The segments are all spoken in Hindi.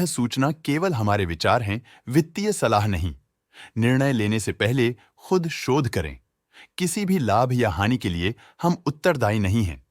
सूचना केवल हमारे विचार हैं, वित्तीय सलाह नहीं। निर्णय लेने से पहले खुद शोध करें। किसी भी लाभ या हानि के लिए हम उत्तरदायी नहीं हैं।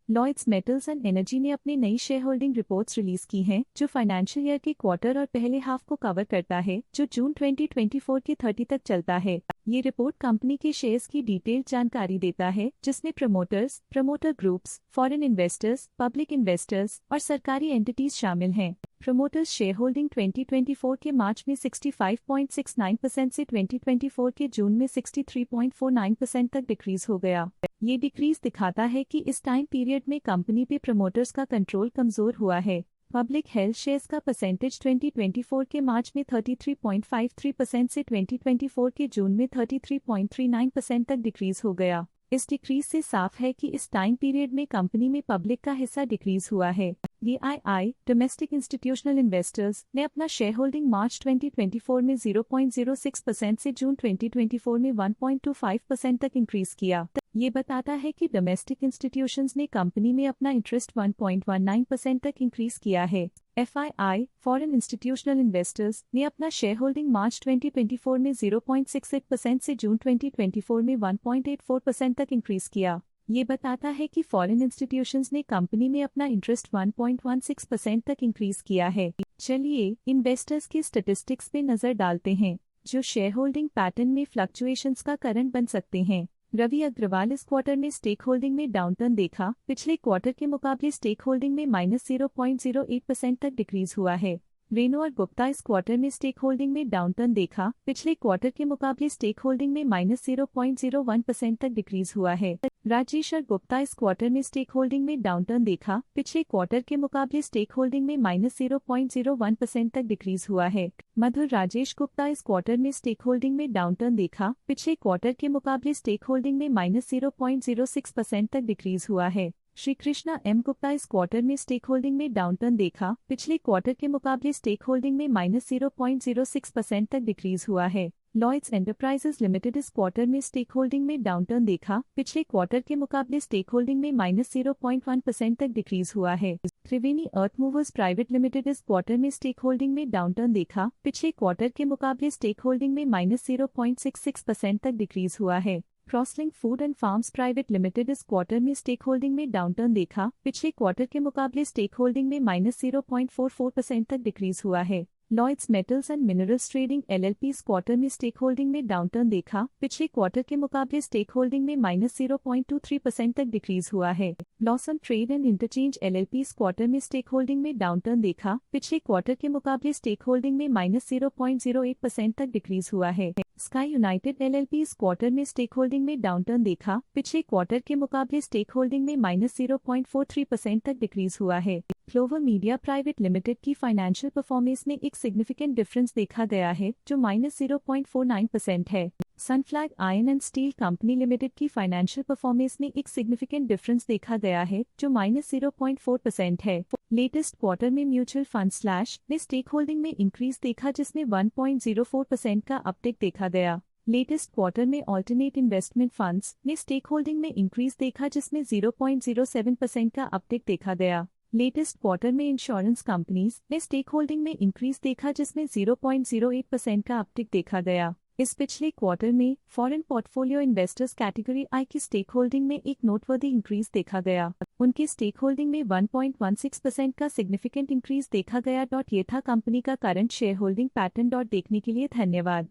लॉयड्स मेटल्स एंड एनर्जी ने अपनी नई शेयर होल्डिंग रिपोर्ट्स रिलीज की हैं, जो फाइनेंशियल ईयर के क्वार्टर और पहले हाफ को कवर करता है, जो जून 2024 के 30 तक चलता है। ये रिपोर्ट कंपनी के शेयर्स की डिटेल्ड जानकारी देता है, जिसमें promoters, promoter groups, foreign investors, public investors और सरकारी एंटिटीज शामिल हैं। प्रमोटर्स शेयर होल्डिंग 2024 के मार्च में 65.69% से 2024 के जून में 63.49% तक डिक्रीज हो गया। ये डिक्रीज दिखाता है कि इस टाइम पीरियड में कंपनी पे प्रमोटर्स का कंट्रोल कमजोर हुआ है। पब्लिक हेल्थ शेयर्स का परसेंटेज 2024 के मार्च में 33.53% से 2024 के जून में 33.39% तक डिक्रीज हो गया। इस डिक्रीज से साफ है कि इस टाइम पीरियड में कंपनी में पब्लिक का हिस्सा डिक्रीज हुआ है। DII डोमेस्टिक इंस्टीट्यूशनल इन्वेस्टर्स ने अपना शेयर होल्डिंग मार्च 2024 में 0.06% से जून 2024 में 1.25% तक इंक्रीज किया। ये बताता है कि डोमेस्टिक इंस्टीट्यूशंस ने कंपनी में अपना इंटरेस्ट 1.19% तक इंक्रीज किया है। FII फॉरेन इंस्टीट्यूशनल इन्वेस्टर्स ने अपना शेयर होल्डिंग मार्च 2024 में 0.68% से जून 2024 में 1.84% तक इंक्रीज किया। ये बताता है कि फॉरेन इंस्टीट्यूशंस ने कंपनी में अपना इंटरेस्ट 1.16% तक इंक्रीज किया है। चलिए इन्वेस्टर्स के स्टैटिस्टिक्स पे नजर डालते हैं, जो शेयर होल्डिंग पैटर्न में फ्लक्चुएशंस का कारण बन सकते हैं। रवि अग्रवाल इस क्वार्टर में स्टेक होल्डिंग में डाउनटर्न देखा। पिछले क्वार्टर के मुकाबले स्टेक होल्डिंग में -0.08% तक डिक्रीज हुआ है। रेणु और गुप्ता इस क्वार्टर में स्टेक होल्डिंग में डाउनटर्न देखा। पिछले क्वार्टर के मुकाबले स्टेक होल्डिंग में -0.01% तक डिक्रीज हुआ है। राजेश और गुप्ता इस क्वार्टर में स्टेक होल्डिंग में डाउनटर्न देखा। पिछले क्वार्टर के मुकाबले स्टेक होल्डिंग में -0.01% तक डिक्रीज हुआ है। मधुर राजेश गुप्ता इस क्वार्टर में स्टेक होल्डिंग में डाउनटर्न देखा। पिछले क्वार्टर के मुकाबले स्टेक होल्डिंग में -0.06% तक डिक्रीज हुआ है। श्री कृष्णा एम गुप्ता इस क्वार्टर में स्टेक होल्डिंग में डाउनटर्न देखा। पिछले क्वार्टर के मुकाबले स्टेक होल्डिंग में -0.06% तक डिक्रीज हुआ है। लॉयड्स एंटरप्राइजेज लिमिटेड इस क्वार्टर में स्टेक होल्डिंग में डाउनटर्न देखा। पिछले क्वार्टर के मुकाबले स्टेक होल्डिंग में -0.1% तक डिक्रीज हुआ है। त्रिवेणी अर्थ मूवर्स प्राइवेट लिमिटेड इस क्वार्टर में स्टेक होल्डिंग में डाउनटर्न देखा। पिछले क्वार्टर के मुकाबले स्टेक होल्डिंग में -0.66% तक डिक्रीज हुआ है। Crosslink food and farms private limited इस क्वार्टर में स्टेक होल्डिंग में डाउनटर्न देखा। पिछले क्वार्टर के मुकाबले स्टेक होल्डिंग में -0.44% तक डिक्रीज हुआ है। Lloyds Metals and Minerals trading LLP इस क्वार्टर में स्टेक होल्डिंग में डाउनटर्न देखा। पिछले क्वार्टर के मुकाबले स्टेक होल्डिंग में -0.23% तक डिक्रीज हुआ है। Lawson trade and interchange LLP इस क्वार्टर में स्टेक होल्डिंग में डाउनटर्न देखा। पिछले क्वार्टर के मुकाबले स्टेक होल्डिंग में -0.08% तक डिक्रीज हुआ है। स्काई यूनाइटेड LLP इस क्वार्टर में स्टेक होल्डिंग में डाउनटर्न देखा। पिछले क्वार्टर के मुकाबले स्टेक होल्डिंग में -0.43% तक डिक्रीज हुआ है। क्लोवर मीडिया प्राइवेट लिमिटेड की फाइनेंशियल परफॉर्मेंस में एक सिग्निफिकेंट डिफरेंस देखा गया है, जो -0.49% है। Sunflag iron and steel company limited की फाइनेंशियल परफॉर्मेंस में एक सिग्निफिकेंट डिफरेंस देखा गया है, जो -0.4% है। लेटेस्ट क्वार्टर में म्यूचुअल फंड स्लैश ने स्टेक होल्डिंग में इंक्रीज देखा, जिसमें 1.04% का अपटेक देखा गया। लेटेस्ट क्वार्टर में ऑल्टरनेट इन्वेस्टमेंट फंड्स ने स्टेक होल्डिंग में इंक्रीज देखा, जिसमें 0.07% का अपटेक देखा गया। लेटेस्ट क्वार्टर में इंश्योरेंस कंपनीज ने स्टेक होल्डिंग में इंक्रीज देखा, जिसमें 0.08% का अपटिक देखा गया। इस पिछले क्वार्टर में फॉरेन पोर्टफोलियो इन्वेस्टर्स कैटेगरी आई की स्टेक होल्डिंग में एक नोटवर्दी इंक्रीज देखा गया। उनकी स्टेक होल्डिंग में 1.16% का सिग्निफिकेंट इंक्रीज देखा गया। ये था कंपनी का करंट शेयर होल्डिंग पैटर्न। देखने के लिए धन्यवाद।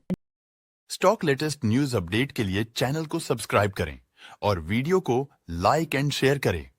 स्टॉक लेटेस्ट न्यूज अपडेट के लिए चैनल को सब्सक्राइब करें और वीडियो को लाइक एंड शेयर करें।